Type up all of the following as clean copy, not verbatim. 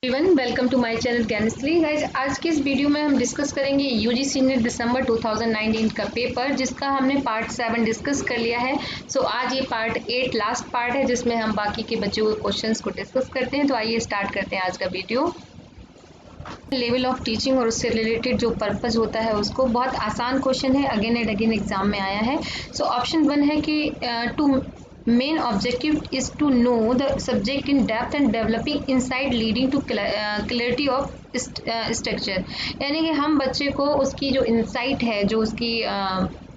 Everyone welcome to my channel Gyanshree guys. आज के इस वीडियो में हम डिस्कस करेंगे यूजीसी नेट दिसंबर 2019 का पेपर, जिसका हमने पार्ट 7 डिस्कस कर लिया है। सो आज ये पार्ट 8 लास्ट पार्ट है, जिसमें हम बाकी के बच्चों के क्वेश्चंस को डिस्कस करते हैं। तो आइए स्टार्ट करते हैं आज का वीडियो। लेवल ऑफ टीचिंग और उससे रिलेटेड जो पर्पस होता है उसको, बहुत आसान क्वेश्चन है, अगेन एंड अगेन एग्जाम में आया है। सो ऑप्शन 1 है कि to main objective is to know the subject in depth and developing insight leading to clarity of structure। यानी कि हम बच्चे को उसकी जो इंसाइट है, जो उसकी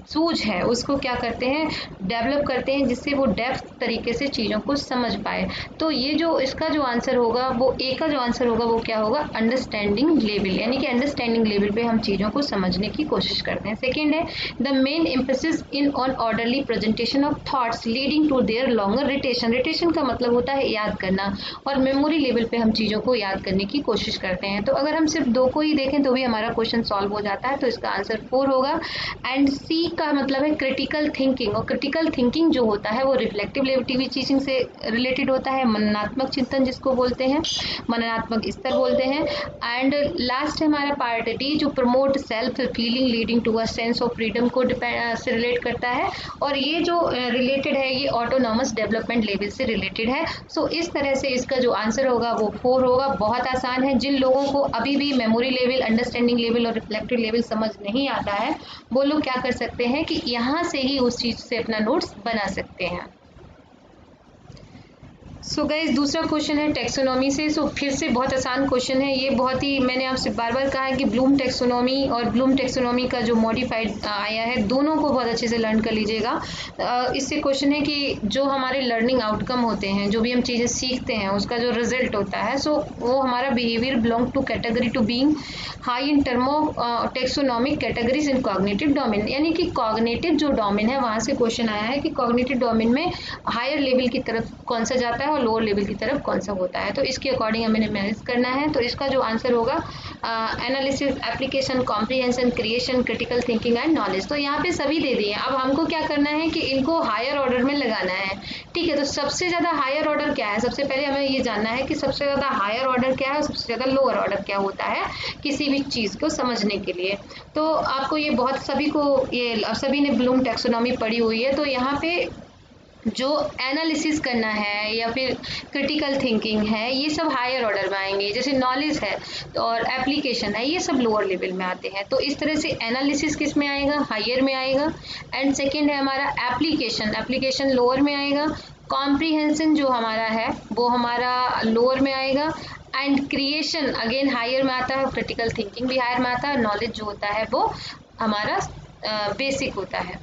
सूझ है, उसको क्या करते हैं, डेवलप करते हैं, जिससे वो डेप्थ तरीके से चीज़ों को समझ पाए। तो ये जो इसका जो आंसर होगा, वो ए का जो आंसर होगा वो क्या होगा, अंडरस्टैंडिंग लेवल। यानी कि अंडरस्टैंडिंग लेवल पे हम चीज़ों को समझने की कोशिश करते हैं। सेकेंड है the main emphasis in on orderly presentation of thoughts leading to their longer retention. Retention का मतलब होता है याद करना, और मेमोरी लेवल पे हम चीज़ों को याद करने की कोशिश करते हैं। तो अगर हम सिर्फ दो को ही देखें तो भी हमारा क्वेश्चन सॉल्व हो जाता है। तो इसका आंसर 4 होगा। एंड सी का मतलब है क्रिटिकल थिंकिंग, और क्रिटिकल थिंकिंग जो होता है वो रिफ्लेक्टिव लेवल टीचिंग से रिलेटेड होता है, मननात्मक चिंतन जिसको बोलते हैं, मननात्मक स्तर बोलते हैं। एंड लास्ट है हमारा पार्ट डी, जो promote self feeling leading to a sense of freedom को से रिलेट करता है, और ये जो रिलेटेड है ये ऑटोनॉमस डेवलपमेंट लेवल से रिलेटेड है। सो इस तरह से इसका जो आंसर होगा वो 4 होगा। बहुत आसान है। जिन लोगों को अभी भी मेमोरी लेवल, अंडरस्टैंडिंग लेवल और रिफ्लेक्टिव लेवल समझ नहीं आता है, वो लोग क्या कर सकते हैं कि यहाँ से ही उस चीज से अपना नोट्स बना सकते हैं। सो गाइस, दूसरा क्वेश्चन है टेक्सोनॉमी से। सो फिर से बहुत आसान क्वेश्चन है ये। बहुत ही मैंने आपसे बार बार कहा है कि ब्लूम टेक्सोनॉमी और ब्लूम टेक्सोनॉमी का जो मॉडिफाइड आया है, दोनों को बहुत अच्छे से लर्न कर लीजिएगा। इससे क्वेश्चन है कि जो हमारे लर्निंग आउटकम होते हैं, जो भी हम चीज़ें सीखते हैं, उसका जो रिजल्ट होता है, सो वो हमारा behaviour belong to category two being high in term of taxonomic categories in cognitive domain. यानी कि कॉग्निटिव जो डोमेन है, वहाँ से क्वेश्चन आया है कि कॉग्निटिव डोमेन में हायर लेवल की तरफ कौन सा जाता है और लोअर लेवल की तरफ कौन सा होता है। तो इसके अकॉर्डिंग हमें मैनेज करना है। तो इसका जो आंसर होगा analysis, application, comprehension, creation, critical thinking and knowledge. तो यहाँ पे सभी दे दिए। अब हमको क्या करना है कि इनको हायर ऑर्डर में लगाना है। ठीक है, तो सबसे ज़्यादा हायर ऑर्डर क्या है, सबसे पहले हमें ये जानना है कि सबसे ज़्यादा हायर ऑर्डर क्या है और सबसे ज़्यादा लोअर ऑर्डर क्या होता है किसी भी चीज़ को समझने के लिए। तो आपको ये बहुत सभी ने ब्लूम टैक्सोनॉमी पढ़ी हुई है। तो यहाँ पे जो एनालिसिस करना है या फिर क्रिटिकल थिंकिंग है, ये सब हायर ऑर्डर में आएंगे। जैसे नॉलेज है और एप्लीकेशन है, ये सब लोअर लेवल में आते हैं। तो इस तरह से एनालिसिस किस में आएगा, हायर में आएगा। एंड सेकेंड है हमारा एप्लीकेशन, एप्लीकेशन लोअर में आएगा। कॉम्प्रीहेंशन जो हमारा है वो हमारा लोअर में आएगा। एंड क्रिएशन अगेन हायर में आता है, क्रिटिकल थिंकिंग भी हायर में आता है। नॉलेज जो होता है वो हमारा बेसिक होता है।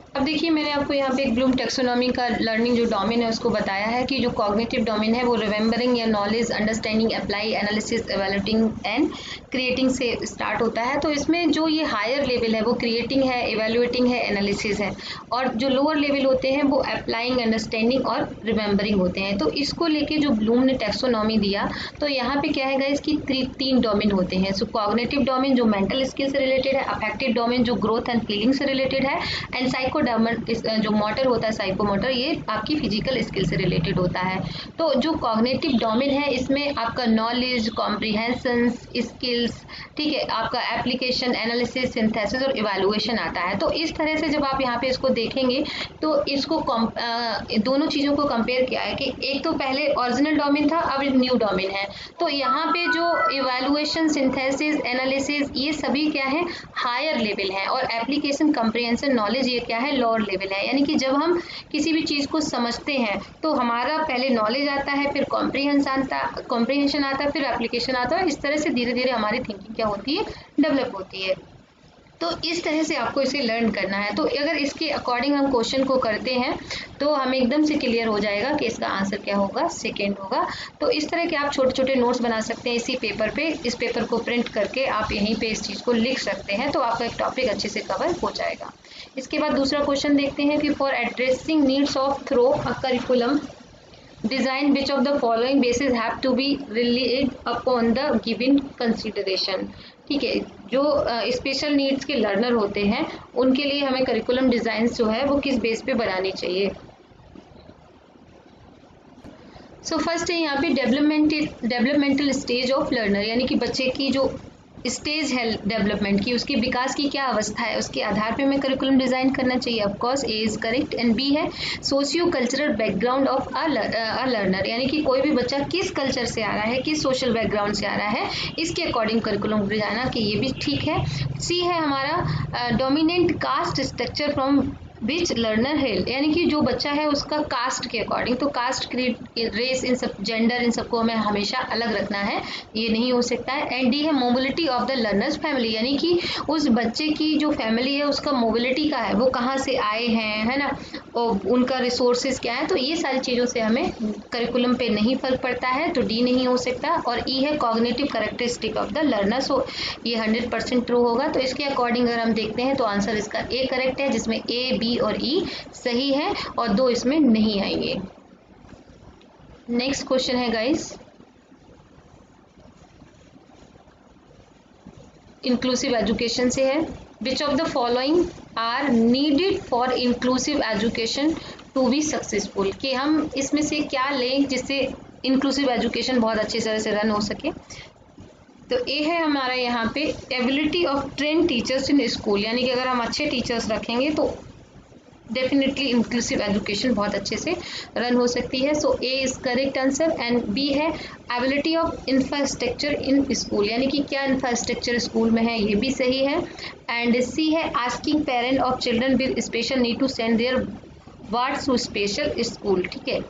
अब देखिए, मैंने आपको यहाँ पे एक ब्लूम टेक्सोनॉमी का लर्निंग जो डोमेन है उसको बताया है कि जो कॉग्निटिव डोमेन है वो रिमेंबरिंग या knowledge, understanding, apply, analysis, evaluating and creating से स्टार्ट होता है। तो इसमें जो ये हायर लेवल है वो क्रिएटिंग है, एवेल्युएटिंग है, एनालिसिस है, और जो लोअर लेवल होते हैं वो अप्लाइंग, अंडरस्टैंडिंग और रिमेंबरिंग होते हैं। तो इसको लेके जो ब्लूम ने टेक्सोनॉमी दिया, तो यहाँ पे क्या है इसकी 3 डोमेन होते हैं। सो कॉग्निटिव डोमेन जो मेंटल स्किल से रिलेटेड है, अफेक्टिव डोमेन जो ग्रोथ एंड फीलिंग से रिलेटेड है, एंड साइको जो मोटर होता है, साइकोमोटर, ये आपकी फिजिकल स्किल से रिलेटेड होता है। तो जो कॉग्निटिव डोमेन है इसमें आपका नॉलेज, कॉम्प्रिहेंशन, स्किल्स, ठीक है, आपका एप्लीकेशन, एनालिसिस, सिंथेसिस और इवैल्यूएशन आता है। तो इस तरह से जब आप यहाँ पे इसको देखेंगे तो इसको दोनों चीज़ों को कंपेयर किया है कि एक तो पहले ओरिजिनल डोमेन था, अब न्यू डोमेन है। तो यहाँ पे जो इवैल्यूएशन, सिंथेसिस, एनालिसिस, ये सभी क्या है, हायर लेवल है, और एप्लीकेशन, कॉम्प्रिहेंशन, नॉलेज ये क्या है, लोअर लेवल है। यानी कि जब हम किसी भी चीज़ को समझते हैं तो हमारा पहले नॉलेज आता है, फिर कॉम्प्रिहेंशन आता है, फिर एप्लीकेशन आता है। इस तरह से धीरे धीरे हमारी थिंकिंग क्या होती है, डेवलप होती है। तो इस तरह से आपको इसे लर्न करना है। तो अगर इसके अकॉर्डिंग हम क्वेश्चन को करते हैं तो हमें एकदम से क्लियर हो जाएगा कि इसका आंसर क्या होगा, सेकेंड होगा। तो इस तरह के आप छोटे छोटे नोट्स बना सकते हैं इसी पेपर पे। इस पेपर को प्रिंट करके आप यहीं पे इस चीज़ को लिख सकते हैं, तो आपका एक टॉपिक अच्छे से कवर हो जाएगा। इसके बाद दूसरा क्वेश्चन देखते हैं कि for addressing needs of through a curriculum design, which of the following bases have to be relied upon the given consideration। ठीक है, जो स्पेशल नीड्स के लर्नर होते हैं उनके लिए हमें करिकुलम डिज़ाइन जो है वो किस बेस पे बनानी चाहिए। सो फर्स्ट है यहाँ पे डेवलपमेंटल स्टेज ऑफ लर्नर, यानी कि बच्चे की जो स्टेज है डेवलपमेंट की, उसके विकास की क्या अवस्था है, उसके आधार पे हमें करिकुलम डिजाइन करना चाहिए। Of course A is correct. And B है socio cultural background of a learner, यानी कि कोई भी बच्चा किस कल्चर से आ रहा है, किस सोशल बैकग्राउंड से आ रहा है, इसके अकॉर्डिंग करिकुलम डिजाइन कि ये भी ठीक है। सी है हमारा dominant caste structure from which learner hello, यानी कि जो बच्चा है उसका कास्ट के अकॉर्डिंग, तो कास्ट, क्रीड, रेस, इन सब, जेंडर, इन सबको हमें हमेशा अलग रखना है, ये नहीं हो सकता है। एंड डी है mobility of the learners family, यानी कि उस बच्चे की जो फैमिली है उसका मोबिलिटी का है, वो कहाँ से आए हैं, है ना, और उनका रिसोर्सेज क्या है, तो ये सारी चीज़ों से हमें करिकुलम पे नहीं फर्क पड़ता है, तो डी नहीं हो सकता। और ई है cognitive characteristic of the learner, so ये 100% ट्रू होगा। तो इसके अकॉर्डिंग अगर हम देखते हैं तो आंसर इसका ए करेक्ट है, जिसमें ए, बी और ई सही है और 2 इसमें नहीं आएंगे। नेक्स्ट क्वेश्चन है गाइस, इंक्लूसिव एजुकेशन से है। Which of the following are needed for inclusive education to be successful, कि हम इसमें से क्या लें जिससे इंक्लूसिव एजुकेशन बहुत अच्छी तरह से रन हो सके। तो ए है हमारा यहाँ पे ability of train teachers in school, यानी कि अगर हम अच्छे टीचर्स रखेंगे तो डेफिनेटली इंक्लूसिव एजुकेशन बहुत अच्छे से रन हो सकती है। So A is correct answer. And B है ability of infrastructure in school, यानी कि क्या इंफ्रास्ट्रक्चर स्कूल में है, ये भी सही है। एंड सी है asking parent of children with special need to send their wards to special school, ठीक है।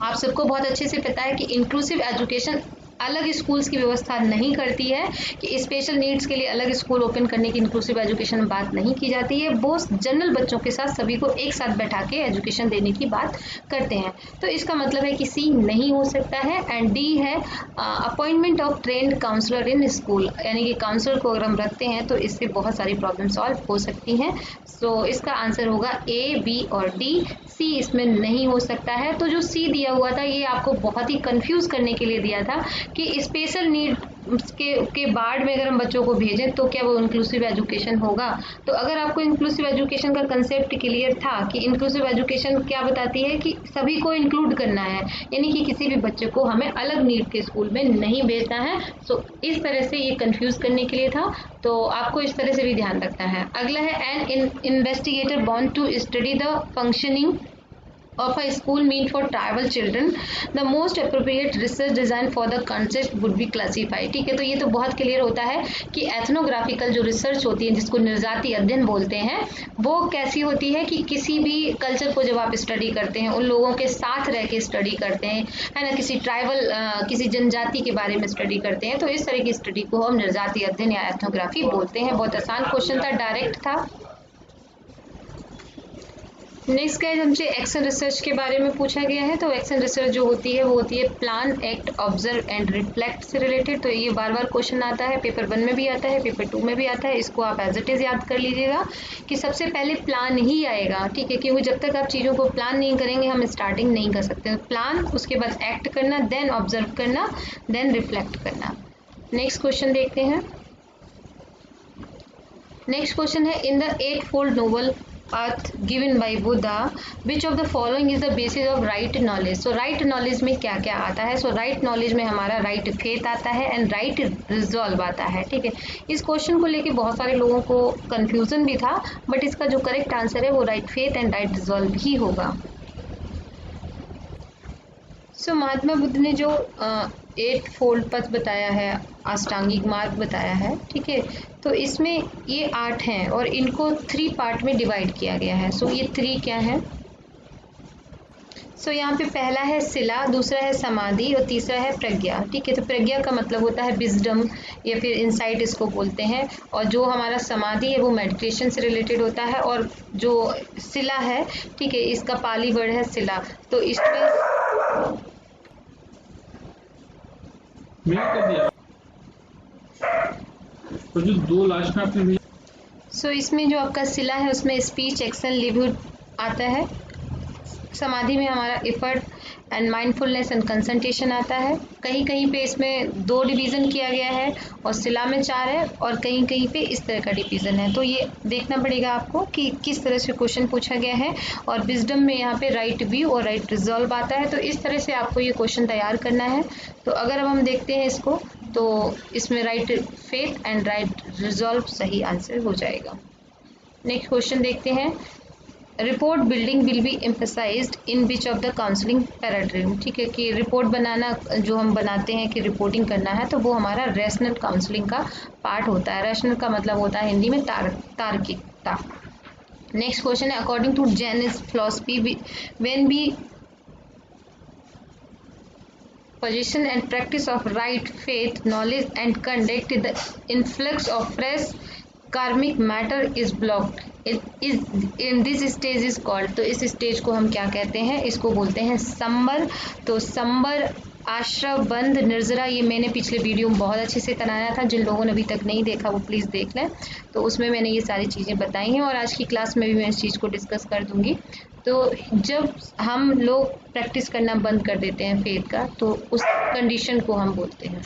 आप सबको बहुत अच्छे से पता है कि इंक्लूसिव एजुकेशन अलग स्कूल्स की व्यवस्था नहीं करती है, कि स्पेशल नीड्स के लिए अलग स्कूल ओपन करने की इंक्लूसिव एजुकेशन में बात नहीं की जाती है। वो जनरल बच्चों के साथ सभी को एक साथ बैठा के एजुकेशन देने की बात करते हैं, तो इसका मतलब है कि सी नहीं हो सकता है। एंड डी है appointment of trained counsellor in school, यानी कि काउंसलर को अगर हम रखते हैं तो इससे बहुत सारी प्रॉब्लम सॉल्व हो सकती हैं। सो इसका आंसर होगा ए, बी और डी, सी इसमें नहीं हो सकता है। तो जो सी दिया हुआ था ये आपको बहुत ही कंफ्यूज करने के लिए दिया था कि स्पेशल नीड के बाढ़ में अगर हम बच्चों को भेजें तो क्या वो इंक्लूसिव एजुकेशन होगा। तो अगर आपको इंक्लूसिव एजुकेशन का कंसेप्ट क्लियर था कि इंक्लूसिव एजुकेशन क्या बताती है कि सभी को इंक्लूड करना है, यानी कि किसी भी बच्चे को हमें अलग नीड के स्कूल में नहीं भेजना है। सो इस तरह से ये कंफ्यूज करने के लिए था, तो आपको इस तरह से भी ध्यान रखना है। अगला है an investigator bound to study the functioning of a school meant for tribal children, the most appropriate research design for the concept would be classified, ठीक है। तो ये तो बहुत क्लियर होता है कि एथनोग्राफिकल जो रिसर्च होती है जिसको निर्जाती अध्ययन बोलते हैं, वो कैसी होती है कि किसी भी कल्चर को जब आप स्टडी करते हैं, उन लोगों के साथ रह के स्टडी करते हैं, है ना, किसी ट्राइबल किसी जनजाति के बारे में स्टडी करते हैं, तो इस तरह की स्टडी को हम निर्जाती अध्ययन या एथनोग्राफी बोलते हैं। बहुत आसान क्वेश्चन था, डायरेक्ट था। नेक्स्ट गाइस हमसे एक्शन रिसर्च के बारे में पूछा गया है। तो एक्शन रिसर्च जो होती है वो होती है plan, act, observe and reflect से रिलेटेड। तो ये बार बार क्वेश्चन आता है, पेपर 1 में भी आता है, पेपर 2 में भी आता है। इसको आप एज इट इज याद कर लीजिएगा कि सबसे पहले प्लान ही आएगा, ठीक है, क्योंकि जब तक आप चीज़ों को प्लान नहीं करेंगे हम स्टार्टिंग नहीं कर सकते। प्लान, उसके बाद एक्ट करना, देन ऑब्जर्व करना, देन रिफ्लेक्ट करना। नेक्स्ट क्वेश्चन देखते हैं। नेक्स्ट क्वेश्चन है in the 8-fold noble path given by Buddha, which of the following is the basis of right knowledge? So right knowledge में क्या क्या आता है? So right knowledge में हमारा right faith आता है and right resolve आता है, ठीक है। इस क्वेश्चन को लेके बहुत सारे लोगों को कंफ्यूजन भी था, बट इसका जो करेक्ट आंसर है वो right faith and right resolve ही होगा। सो महात्मा बुद्ध ने जो 8-fold पथ बताया है, अष्टांगिक मार्ग बताया है, ठीक है, तो इसमें ये 8 हैं और इनको 3 पार्ट में डिवाइड किया गया है। सो ये 3 क्या है? सो यहाँ पे पहला है शिला, दूसरा है समाधि और तीसरा है प्रज्ञा, ठीक है। तो प्रज्ञा का मतलब होता है विजडम या फिर इंसाइट इसको बोलते हैं, और जो हमारा समाधि है वो मेडिटेशन से रिलेटेड होता है, और जो शिला है, ठीक है, इसका पाली वर्ड है शिला। तो इसमें तो जो 2 लास्ट में आपने सो इसमें जो आपका शिला है उसमें स्पीच, एक्शन, लिवहुड आता है। समाधि में हमारा effort and mindfulness and concentration आता है। कहीं कहीं पे इसमें 2 डिवीज़न किया गया है और सिला में 4 है और कहीं कहीं पे इस तरह का डिवीज़न है। तो ये देखना पड़ेगा आपको कि किस तरह से क्वेश्चन पूछा गया है। और विजडम में यहाँ पे राइट व्यू और राइट रिजॉल्व आता है। तो इस तरह से आपको ये क्वेश्चन तैयार करना है। तो अगर अब हम देखते हैं इसको, तो इसमें right faith and right resolve सही आंसर हो जाएगा। नेक्स्ट क्वेश्चन देखते हैं। Report building will be emphasised in which of the counselling paradigm. ठीक है, कि रिपोर्ट बनाना जो हम बनाते हैं कि रिपोर्टिंग करना है, तो वो हमारा रैशनल काउंसलिंग का पार्ट होता है। रैशनल का मतलब होता है हिंदी में तार्किकता। नेक्स्ट क्वेश्चन है, अकॉर्डिंग टू जैनिस philosophy when be possession and practice of right faith, knowledge and conduct, the influx of fresh karmic matter is blocked. It is in this stage is called, तो इस stage को हम क्या कहते हैं? इसको बोलते हैं संबर। तो संबर, आश्रम, बंद, निर्जरा, ये मैंने पिछले वीडियो में बहुत अच्छे से कराया था। जिन लोगों ने अभी तक नहीं देखा वो प्लीज़ देख लें। तो उसमें मैंने ये सारी चीज़ें बताई हैं और आज की क्लास में भी मैं इस चीज़ को डिस्कस कर दूंगी। तो जब हम लोग प्रैक्टिस करना बंद कर देते हैं फेथ का, तो उस कंडीशन को हम बोलते हैं।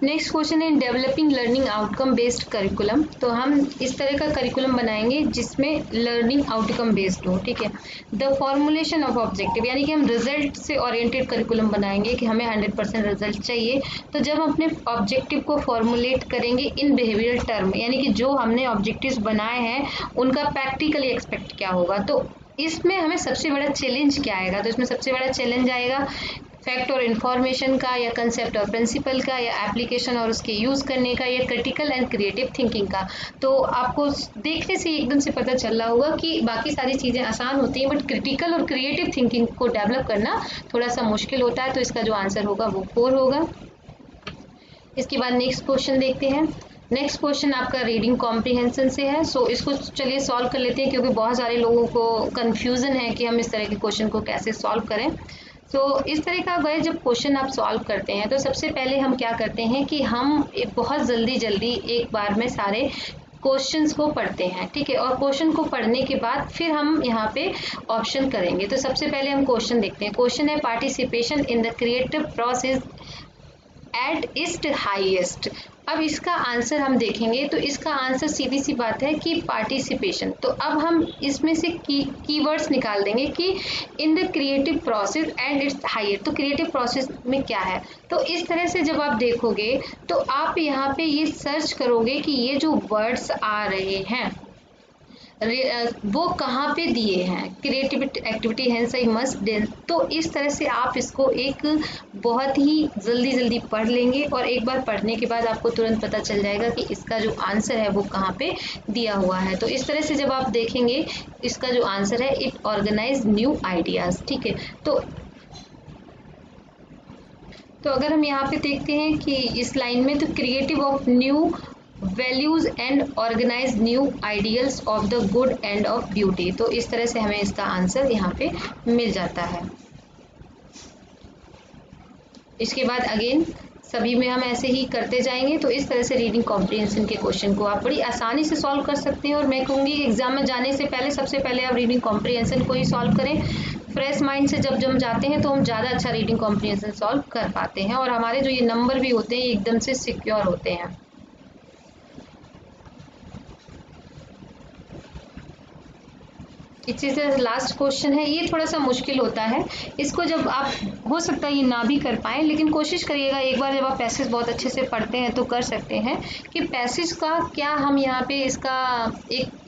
नेक्स्ट क्वेश्चन है, developing learning outcome based curriculum. तो हम इस तरह का करिकुलम बनाएंगे जिसमें लर्निंग आउटकम बेस्ड हो। ठीक है, द फॉर्मुलेशन ऑफ ऑब्जेक्टिव, यानी कि हम रिजल्ट से ओरिएंटेड करिकुलम बनाएंगे कि हमें 100% रिजल्ट चाहिए। तो जब हम अपने ऑब्जेक्टिव को फॉर्मुलेट करेंगे इन बिहेवियरल टर्म, यानी कि जो हमने ऑब्जेक्टिव्स बनाए हैं उनका प्रैक्टिकली एक्सपेक्ट क्या होगा, तो इसमें हमें सबसे बड़ा चैलेंज क्या आएगा? तो इसमें सबसे बड़ा चैलेंज आएगा फैक्ट और इन्फॉर्मेशन का, या कंसेप्ट और प्रिंसिपल का, या एप्लीकेशन और उसके यूज़ करने का, या क्रिटिकल एंड क्रिएटिव थिंकिंग का। तो आपको देखने से एकदम से पता चल रहा होगा कि बाकी सारी चीज़ें आसान होती हैं, बट क्रिटिकल और क्रिएटिव थिंकिंग को डेवलप करना थोड़ा सा मुश्किल होता है। तो इसका जो आंसर होगा वो 4 होगा। इसके बाद नेक्स्ट क्वेश्चन देखते हैं। नेक्स्ट क्वेश्चन आपका रीडिंग कॉम्प्रिहेंशन से है। सो इसको चलिए सॉल्व कर लेते हैं, क्योंकि बहुत सारे लोगों को कन्फ्यूज़न है कि हम इस तरह के क्वेश्चन को कैसे सॉल्व करें। तो इस तरह का अगर जब क्वेश्चन आप सॉल्व करते हैं, तो सबसे पहले हम क्या करते हैं कि हम बहुत जल्दी एक बार में सारे क्वेश्चंस को पढ़ते हैं। ठीक है, और क्वेश्चन को पढ़ने के बाद फिर हम यहाँ पे ऑप्शन करेंगे। तो सबसे पहले हम क्वेश्चन देखते हैं। क्वेश्चन है, participation in the creative process at its highest. अब इसका आंसर हम देखेंगे, तो इसका आंसर सीधी सी बात है कि पार्टिसिपेशन। तो अब हम इसमें से कीवर्ड्स निकाल देंगे कि in the creative process and its higher. तो क्रिएटिव प्रोसेस में क्या है? तो इस तरह से जब आप देखोगे तो आप यहाँ पे ये सर्च करोगे कि ये जो वर्ड्स आ रहे हैं वो कहाँ पे दिए हैं, creative activity hence I must done. तो इस तरह से आप इसको एक बहुत ही जल्दी पढ़ लेंगे और एक बार पढ़ने के बाद आपको तुरंत पता चल जाएगा कि इसका जो आंसर है वो कहाँ पे दिया हुआ है। तो इस तरह से जब आप देखेंगे इसका जो आंसर है, इट ऑर्गेनाइज न्यू आइडियाज। ठीक है, तो अगर हम यहाँ पे देखते हैं कि इस लाइन में, तो creative of new values and organise new ideals of the good and of beauty. तो इस तरह से हमें इसका आंसर यहाँ पे मिल जाता है। इसके बाद अगेन सभी में हम ऐसे ही करते जाएंगे। तो इस तरह से रीडिंग कॉम्प्रिहेंशन के क्वेश्चन को आप बड़ी आसानी से सॉल्व कर सकते हैं। और मैं कहूँगी एग्जाम में जाने से पहले सबसे पहले आप रीडिंग कॉम्प्रिहेंशन को ही सॉल्व करें। फ्रेश माइंड से जब हम जाते हैं तो हम ज़्यादा अच्छा रीडिंग कॉम्प्रिहेंशन सॉल्व कर पाते हैं और हमारे जो ये नंबर भी होते हैं एकदम से सिक्योर होते हैं। इसी से लास्ट क्वेश्चन है, ये थोड़ा सा मुश्किल होता है। इसको जब आप, हो सकता है ये ना भी कर पाएँ, लेकिन कोशिश करिएगा एक बार जब आप पैसेज बहुत अच्छे से पढ़ते हैं तो कर सकते हैं कि पैसेज का क्या हम यहाँ पे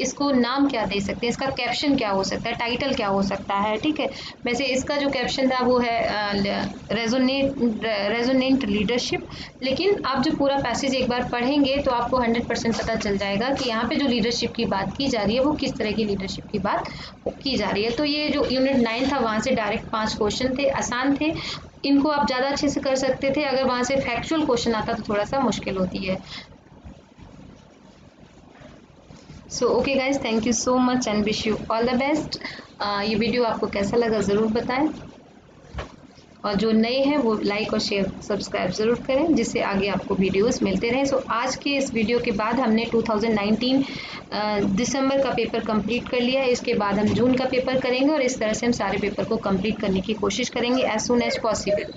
इसको नाम क्या दे सकते हैं, इसका कैप्शन क्या हो सकता है, टाइटल क्या हो सकता है। ठीक है, वैसे इसका जो कैप्शन था वो है रेजोनेंट लीडरशिप। लेकिन आप जो पूरा पैसेज एक बार पढ़ेंगे तो आपको 100% पता चल जाएगा कि यहाँ पे जो लीडरशिप की बात की जा रही है वो किस तरह की लीडरशिप की बात की जा रही है। तो ये जो यूनिट 9 था वहाँ से डायरेक्ट 5 क्वेश्चन थे, आसान थे, इनको आप ज़्यादा अच्छे से कर सकते थे। अगर वहाँ से फैक्चुअल क्वेश्चन आता तो थोड़ा सा मुश्किल होती है। So okay guys, thank you so much and wish you all the best. ये वीडियो आपको कैसा लगा ज़रूर बताएं, और जो नए हैं वो लाइक और शेयर सब्सक्राइब ज़रूर करें, जिससे आगे आपको वीडियोस मिलते रहें। सो आज के इस वीडियो के बाद हमने 2019 दिसंबर का पेपर कंप्लीट कर लिया है। इसके बाद हम जून का पेपर करेंगे और इस तरह से हम सारे पेपर को कंप्लीट करने की कोशिश करेंगे एज सून एज पॉसिबल।